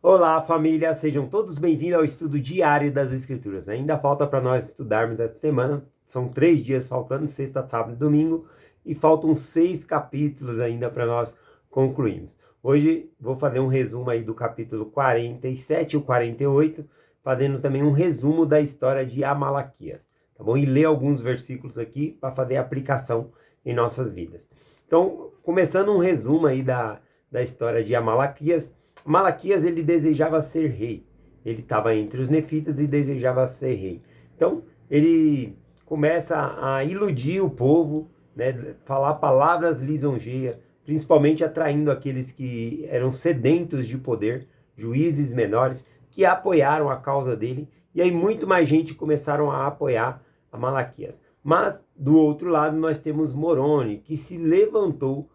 Olá, família! Sejam todos bem-vindos ao estudo diário das Escrituras. Ainda falta para nós estudarmos essa semana. São 3 dias faltando, sexta, sábado e domingo. E faltam 6 capítulos ainda para nós concluirmos. Hoje vou fazer um resumo aí do capítulo 47 e o 48, fazendo também um resumo da história de Amalaquias, tá bom? E ler alguns versículos aqui para fazer aplicação em nossas vidas. Então, começando um resumo aí da história de Amalaquias. Malaquias, ele desejava ser rei. Ele estava entre os nefitas e desejava ser rei. Então, ele começa a iludir o povo, né, falar palavras lisonjeias, principalmente atraindo aqueles que eram sedentos de poder, juízes menores, que apoiaram a causa dele. E aí muito mais gente começaram a apoiar a Malaquias. Mas, do outro lado, nós temos Moroni, que se levantou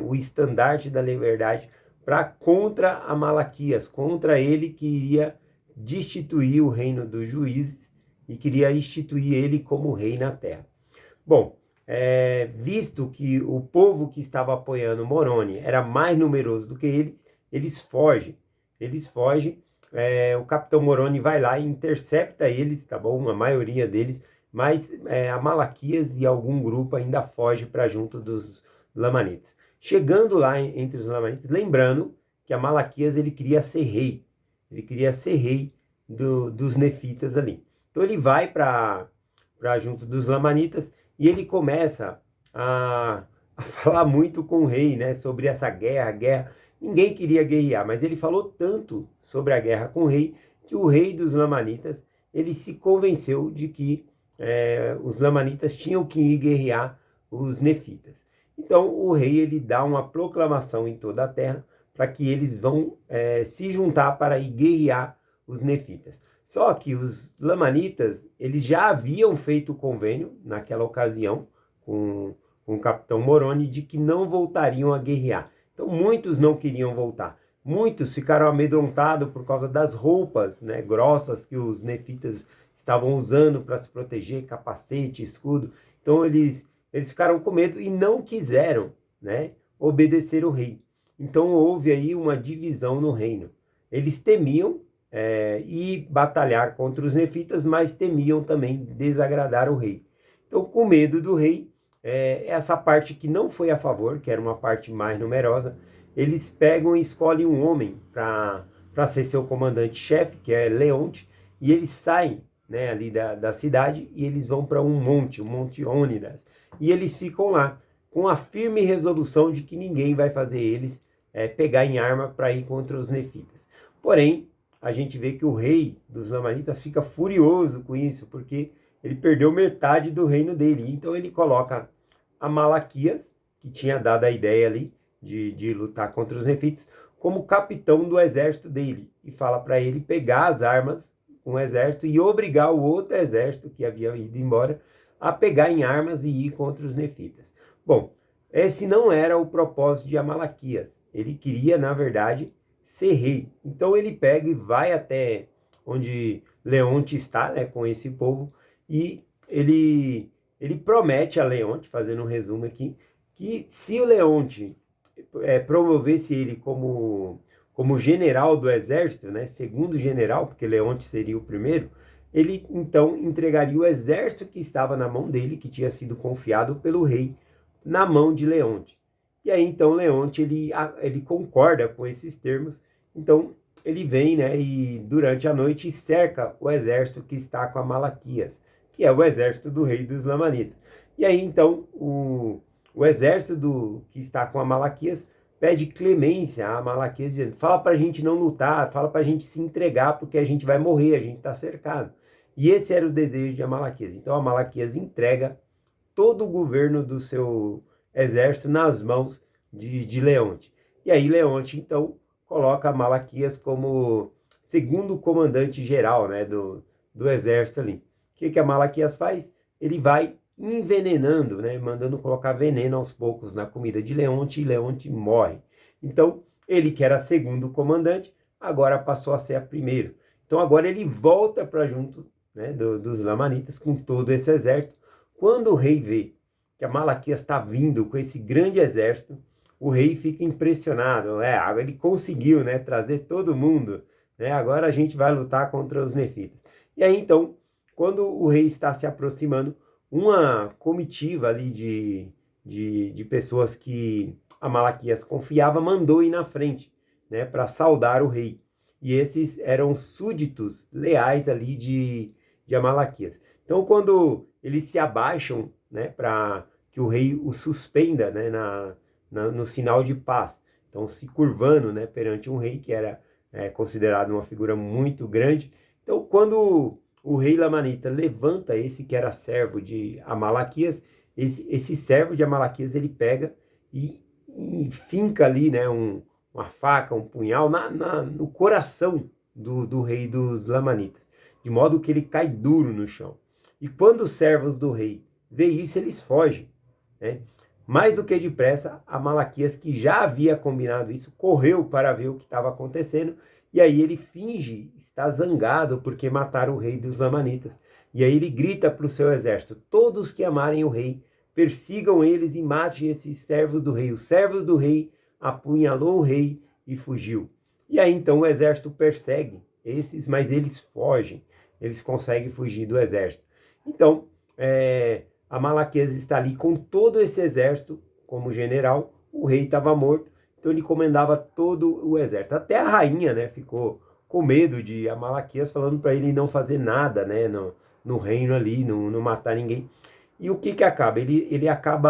o estandarte da liberdade para contra a Malaquias, contra ele que iria destituir o reino dos juízes e queria instituir ele como rei na terra. Bom, visto que o povo que estava apoiando Moroni era mais numeroso do que eles fogem. Eles fogem, o capitão Moroni vai lá e intercepta eles, tá bom? A maioria deles, mas a Malaquias e algum grupo ainda foge para junto dos Lamanitas. Chegando lá entre os Lamanitas, lembrando que a Malaquias ele queria ser rei. Ele queria ser rei dos Nefitas ali. Então ele vai para junto dos Lamanitas e ele começa a falar muito com o rei, né, sobre essa guerra. Ninguém queria guerrear, mas ele falou tanto sobre a guerra com o rei que o rei dos Lamanitas ele se convenceu de que os Lamanitas tinham que ir guerrear os Nefitas. Então o rei ele dá uma proclamação em toda a terra para que eles vão se juntar para ir guerrear os Nefitas. Só que os Lamanitas, eles já haviam feito o convênio, naquela ocasião, com o capitão Moroni, de que não voltariam a guerrear. Então, muitos não queriam voltar. Muitos ficaram amedrontados por causa das roupas, né, grossas que os nefitas estavam usando para se proteger, capacete, escudo. Então, eles ficaram com medo e não quiseram, né, obedecer o rei. Então, houve aí uma divisão no reino. Eles temiam e batalhar contra os nefitas, mas temiam também desagradar o rei. Então, com medo do rei, essa parte que não foi a favor, que era uma parte mais numerosa, eles pegam e escolhem um homem para ser seu comandante-chefe, que é Leonte, e eles saem, né, ali da cidade e eles vão para um monte, o Monte Ônidas, e eles ficam lá com a firme resolução de que ninguém vai fazer eles pegar em arma para ir contra os nefitas. Porém, a gente vê que o rei dos Lamanitas fica furioso com isso, porque ele perdeu metade do reino dele. Então ele coloca a Malaquias, que tinha dado a ideia ali de lutar contra os nefitas, como capitão do exército dele. E fala para ele pegar as armas com o exército e obrigar o outro exército que havia ido embora a pegar em armas e ir contra os nefitas. Bom, esse não era o propósito de Amalaquias. Ele queria, na verdade, ser rei. Então ele pega e vai até onde Leonte está, né, com esse povo, e ele promete a Leonte, fazendo um resumo aqui, que se o Leonte promovesse ele como general do exército, né, segundo general, porque Leonte seria o primeiro, ele então entregaria o exército que estava na mão dele, que tinha sido confiado pelo rei, na mão de Leonte. E aí então Leonte ele concorda com esses termos, então ele vem, né, e durante a noite cerca o exército que está com a Malaquias, que é o exército do rei dos Lamanitas. E aí então o exército que está com a Malaquias pede clemência a Malaquias, dizendo: fala para a gente não lutar, fala para a gente se entregar, porque a gente vai morrer, a gente está cercado. E esse era o desejo de Amalaquias. Então Amalaquias entrega todo o governo do seu exército nas mãos de Leonte. E aí Leonte, então, coloca Malaquias como segundo comandante geral, né, do exército ali. O que a Malaquias faz? Ele vai envenenando, né, mandando colocar veneno aos poucos na comida de Leonte, e Leonte morre. Então, ele que era segundo comandante, agora passou a ser a primeiro. Então agora ele volta para junto, né, dos Lamanitas com todo esse exército. Quando o rei vê que a Malaquias está vindo com esse grande exército, o rei fica impressionado, agora ele conseguiu, né, trazer todo mundo, né, agora a gente vai lutar contra os nefitas. E aí então, quando o rei está se aproximando, uma comitiva ali de pessoas que Amalequias confiava mandou ir na frente, né, para saudar o rei. E esses eram súditos leais ali de Amalequias. Então, quando eles se abaixam, né, para que o rei o suspenda, né, no sinal de paz, então se curvando, né, perante um rei que era considerado uma figura muito grande. Então, quando o rei Lamanita levanta esse que era servo de Amalequias, esse servo de Amalequias ele pega e finca ali, né, uma faca, um punhal no coração do rei dos Lamanitas, de modo que ele cai duro no chão. E quando os servos do rei vê isso, eles fogem, né? Mais do que depressa, Amalequias, que já havia combinado isso, correu para ver o que estava acontecendo, e aí ele finge estar zangado porque mataram o rei dos Lamanitas. E aí ele grita para o seu exército: todos que amarem o rei, persigam eles e matem esses servos do rei. Os servos do rei apunhalou o rei e fugiu. E aí então o exército persegue esses, mas eles fogem, eles conseguem fugir do exército. Então, Amalequias está ali com todo esse exército como general, o rei estava morto, então ele comandava todo o exército. Até a rainha, né, ficou com medo de Amalequias, falando para ele não fazer nada, né, no reino ali, não matar ninguém. E o que acaba?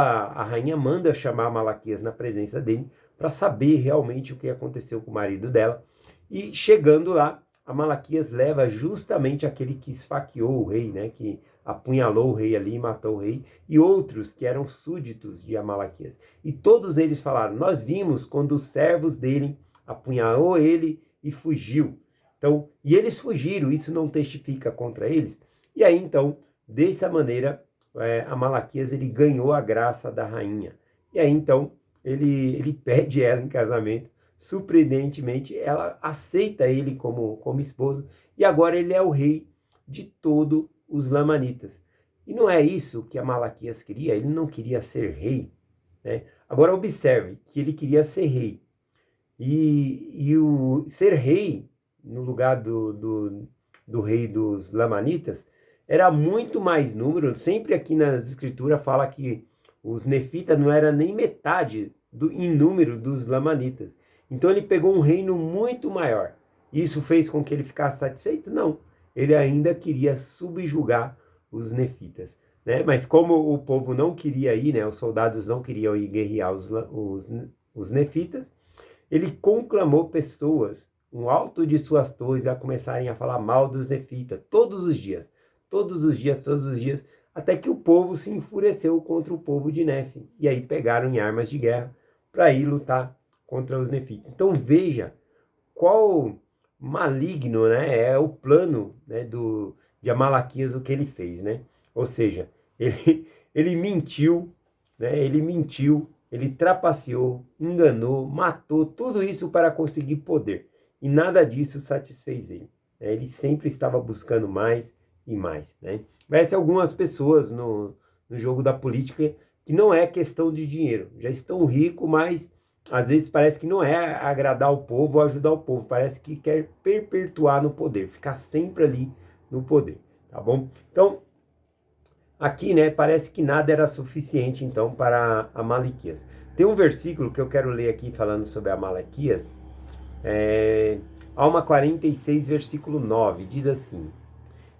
A rainha manda chamar Amalequias na presença dele para saber realmente o que aconteceu com o marido dela. E chegando lá, Amalequias leva justamente aquele que esfaqueou o rei, né, que apunhalou o rei ali, matou o rei, e outros que eram súditos de Amalequias. E todos eles falaram: nós vimos quando os servos dele apunhalou ele e fugiu. Então, e eles fugiram, isso não testifica contra eles. E aí então, dessa maneira, Amalequias ele ganhou a graça da rainha. E aí então ele pede ela em casamento. Surpreendentemente, ela aceita ele como esposo, e agora ele é o rei de todos os Lamanitas. E não é isso que Amalequias queria, ele não queria ser rei, né? Agora observe que ele queria ser rei. E o ser rei, no lugar do rei dos Lamanitas, era muito mais número. Sempre aqui nas escrituras fala que os nefitas não era nem metade em número dos Lamanitas. Então ele pegou um reino muito maior. Isso fez com que ele ficasse satisfeito? Não. Ele ainda queria subjugar os nefitas, né? Mas como o povo não queria ir, né? Os soldados não queriam ir guerrear os nefitas, ele conclamou pessoas, um alto de suas torres, a começarem a falar mal dos nefitas, todos os dias, todos os dias, todos os dias, até que o povo se enfureceu contra o povo de Nefe, e aí pegaram em armas de guerra para ir lutar contra os nefitas. Então veja qual maligno, né, é o plano, né, de Amalequias, o que ele fez, né? Ou seja, ele mentiu, né, ele trapaceou, enganou, matou, tudo isso para conseguir poder. E nada disso satisfez ele, né? Ele sempre estava buscando mais e mais, né? Mas tem algumas pessoas no jogo da política que não é questão de dinheiro. Já estão ricos, mas às vezes parece que não é agradar o povo ou ajudar o povo. Parece que quer perpetuar no poder, ficar sempre ali no poder, tá bom? Então, aqui, né, parece que nada era suficiente, então, para Amalequias. Tem um versículo que eu quero ler aqui falando sobre Amalequias, Alma 46, versículo 9, diz assim: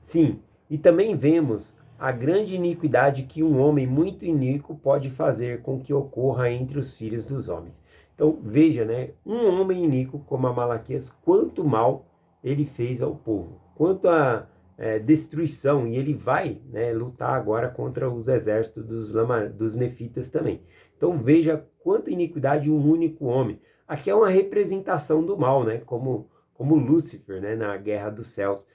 sim, e também vemos a grande iniquidade que um homem muito iníquo pode fazer com que ocorra entre os filhos dos homens. Então, veja, né, um homem iníquo como Amalequias, quanto mal ele fez ao povo, quanto a destruição, e ele vai, né, lutar agora contra os exércitos dos nefitas também. Então veja quanta iniquidade um único homem. Aqui é uma representação do mal, né, como Lúcifer, né, na Guerra dos Céus,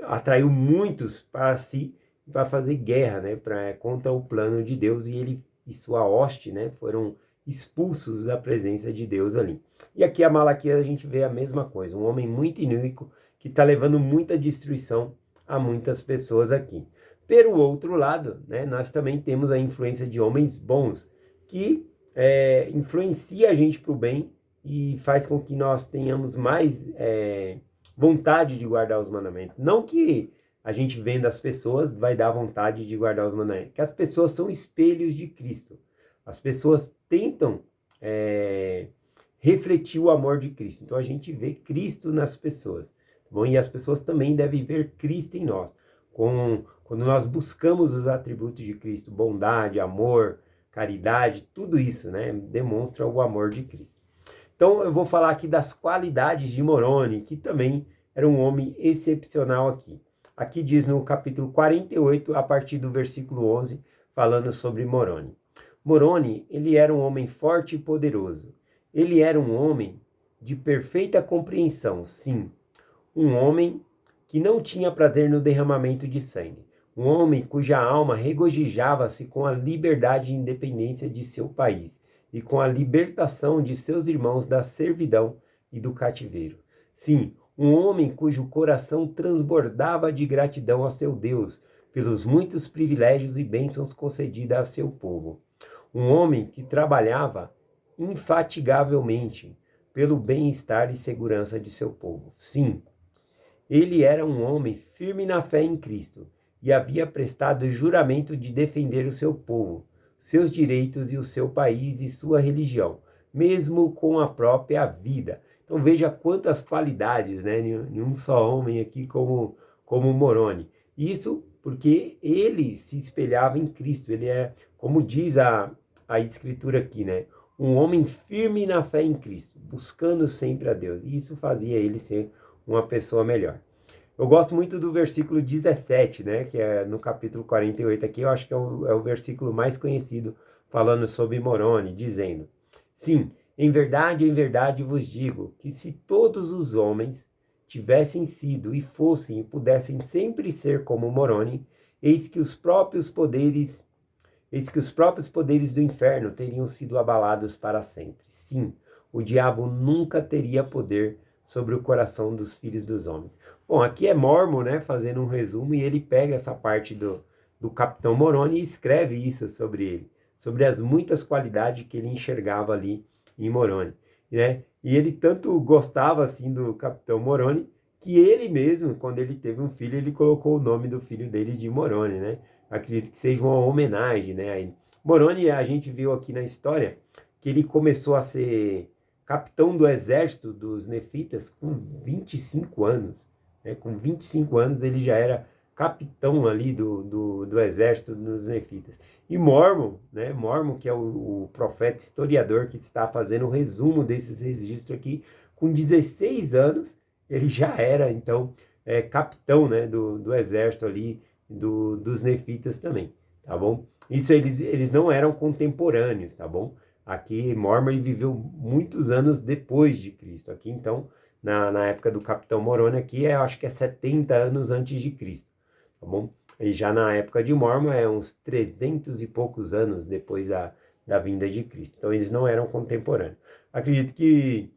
atraiu muitos para si, para fazer guerra, né, contra o plano de Deus, e ele e sua hoste, né, foram expulsos da presença de Deus ali. E aqui a Amalequias a gente vê a mesma coisa, um homem muito iníquo que está levando muita destruição a muitas pessoas aqui. Pelo outro lado, né, nós também temos a influência de homens bons, que influencia a gente para o bem e faz com que nós tenhamos mais vontade de guardar os mandamentos. Não que a gente vendo as pessoas vai dar vontade de guardar os mandamentos, que as pessoas são espelhos de Cristo. As pessoas tentam refletir o amor de Cristo. Então a gente vê Cristo nas pessoas. Tá bom? E as pessoas também devem ver Cristo em nós. Quando nós buscamos os atributos de Cristo, bondade, amor, caridade, tudo isso, né, demonstra o amor de Cristo. Então eu vou falar aqui das qualidades de Moroni, que também era um homem excepcional aqui. Aqui diz no capítulo 48, a partir do versículo 11, falando sobre Moroni. Moroni, ele era um homem forte e poderoso. Ele era um homem de perfeita compreensão, sim. Um homem que não tinha prazer no derramamento de sangue. Um homem cuja alma regozijava-se com a liberdade e independência de seu país e com a libertação de seus irmãos da servidão e do cativeiro. Sim, um homem cujo coração transbordava de gratidão a seu Deus pelos muitos privilégios e bênçãos concedidos a seu povo. Um homem que trabalhava infatigavelmente pelo bem-estar e segurança de seu povo. Sim, ele era um homem firme na fé em Cristo e havia prestado juramento de defender o seu povo, seus direitos e o seu país e sua religião, mesmo com a própria vida. Então veja quantas qualidades, né, em um só homem aqui como Moroni. Isso porque ele se espelhava em Cristo. Ele é, como diz a escritura aqui, né, um homem firme na fé em Cristo, buscando sempre a Deus. E isso fazia ele ser uma pessoa melhor. Eu gosto muito do versículo 17, né, que é no capítulo 48 aqui, eu acho que é o versículo mais conhecido, falando sobre Moroni, dizendo: Sim, em verdade vos digo, que se todos os homens tivessem sido e fossem e pudessem sempre ser como Moroni, eis que os próprios poderes do inferno teriam sido abalados para sempre. Sim, o diabo nunca teria poder sobre o coração dos filhos dos homens. Bom, aqui é Mormon, né, fazendo um resumo, e ele pega essa parte do Capitão Moroni e escreve isso sobre ele, sobre as muitas qualidades que ele enxergava ali em Moroni, né? E ele tanto gostava assim do Capitão Moroni, que ele mesmo, quando ele teve um filho, ele colocou o nome do filho dele de Moroni, né? Acredito que seja uma homenagem, né, a ele. Moroni, a gente viu aqui na história que ele começou a ser capitão do exército dos nefitas com 25 anos. Né? Com 25 anos ele já era capitão ali do exército dos nefitas. E Mormon, né? Mormon, que é o profeta historiador que está fazendo o resumo desses registros aqui, com 16 anos ele já era, então, capitão, né, do exército ali, dos nefitas também, tá bom? Isso eles não eram contemporâneos, tá bom? Aqui, Mormon viveu muitos anos depois de Cristo. Aqui, então, na época do Capitão Moroni, aqui, eu acho que é 70 anos antes de Cristo, tá bom? E já na época de Mormon, é uns 300 e poucos anos depois da vinda de Cristo. Então, eles não eram contemporâneos. Acredito que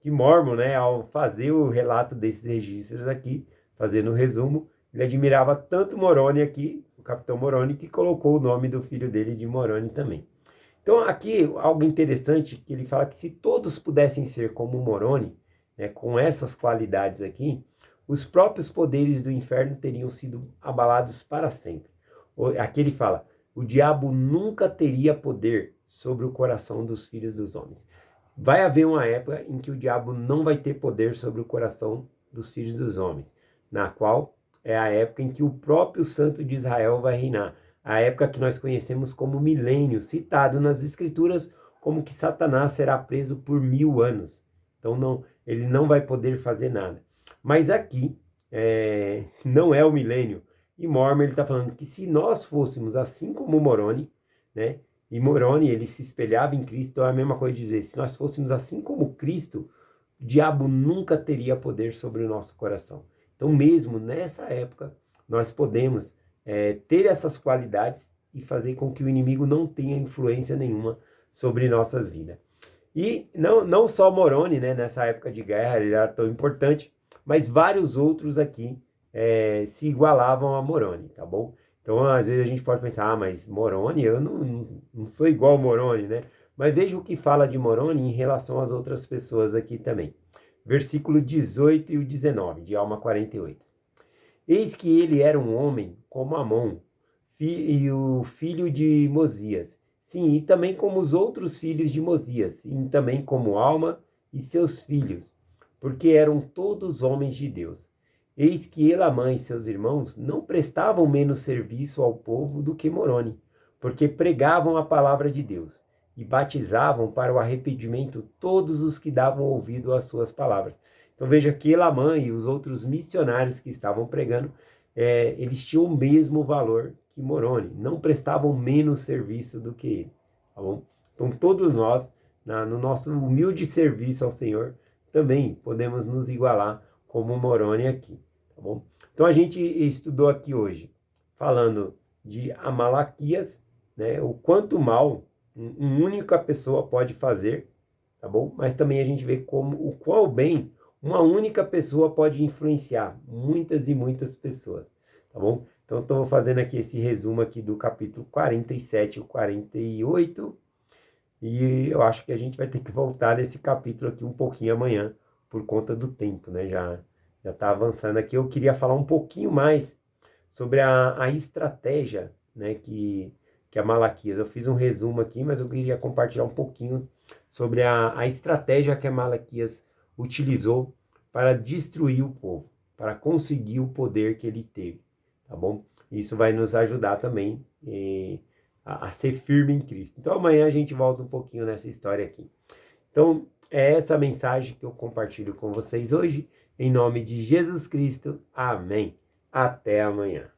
Mormon, né, ao fazer o relato desses registros aqui, fazendo o resumo, ele admirava tanto Moroni aqui, o Capitão Moroni, que colocou o nome do filho dele de Moroni também. Então, aqui, algo interessante, que ele fala que se todos pudessem ser como Moroni, né, com essas qualidades aqui, os próprios poderes do inferno teriam sido abalados para sempre. Aqui ele fala, o diabo nunca teria poder sobre o coração dos filhos dos homens. Vai haver uma época em que o diabo não vai ter poder sobre o coração dos filhos dos homens, na qual é a época em que o próprio Santo de Israel vai reinar. A época que nós conhecemos como milênio, citado nas Escrituras como que Satanás será preso por 1000 anos. Então ele não vai poder fazer nada. Mas aqui não é o milênio. E Mormon ele está falando que se nós fôssemos assim como Moroni, né? E Moroni ele se espelhava em Cristo, então é a mesma coisa de dizer, se nós fôssemos assim como Cristo, o diabo nunca teria poder sobre o nosso coração. Então mesmo nessa época, nós podemos ter essas qualidades e fazer com que o inimigo não tenha influência nenhuma sobre nossas vidas. E não só Moroni, né, nessa época de guerra, ele era tão importante, mas vários outros aqui se igualavam a Moroni, tá bom? Então, às vezes a gente pode pensar, mas Moroni, eu não sou igual Moroni, né? Mas veja o que fala de Moroni em relação às outras pessoas aqui também. Versículo 18 e o 19, de Alma 48. Eis que ele era um homem como Amon, e o filho de Mosias. Sim, e também como os outros filhos de Mosias, e também como Alma e seus filhos, porque eram todos homens de Deus. Eis que Elamã e seus irmãos não prestavam menos serviço ao povo do que Moroni, porque pregavam a palavra de Deus e batizavam para o arrependimento todos os que davam ouvido às suas palavras. Então veja que Elamã e os outros missionários que estavam pregando, eles tinham o mesmo valor que Moroni, não prestavam menos serviço do que ele, tá bom? Então todos nós, no nosso humilde serviço ao Senhor, também podemos nos igualar como Moroni aqui, tá bom? Então a gente estudou aqui hoje, falando de Amalequias, né, o quanto mal uma única pessoa pode fazer, tá bom? Mas também a gente vê como o qual bem uma única pessoa pode influenciar muitas e muitas pessoas, tá bom? Então estou fazendo aqui esse resumo aqui do capítulo 47 e 48, e eu acho que a gente vai ter que voltar nesse capítulo aqui um pouquinho amanhã, por conta do tempo, né? Já está avançando aqui. Eu queria falar um pouquinho mais sobre a estratégia, né, que a Malaquias. Eu fiz um resumo aqui, mas eu queria compartilhar um pouquinho sobre a estratégia que a Malaquias utilizou para destruir o povo, para conseguir o poder que ele teve, tá bom? Isso vai nos ajudar também a ser firme em Cristo. Então amanhã a gente volta um pouquinho nessa história aqui. Então é essa mensagem que eu compartilho com vocês hoje, em nome de Jesus Cristo. Amém. Até amanhã.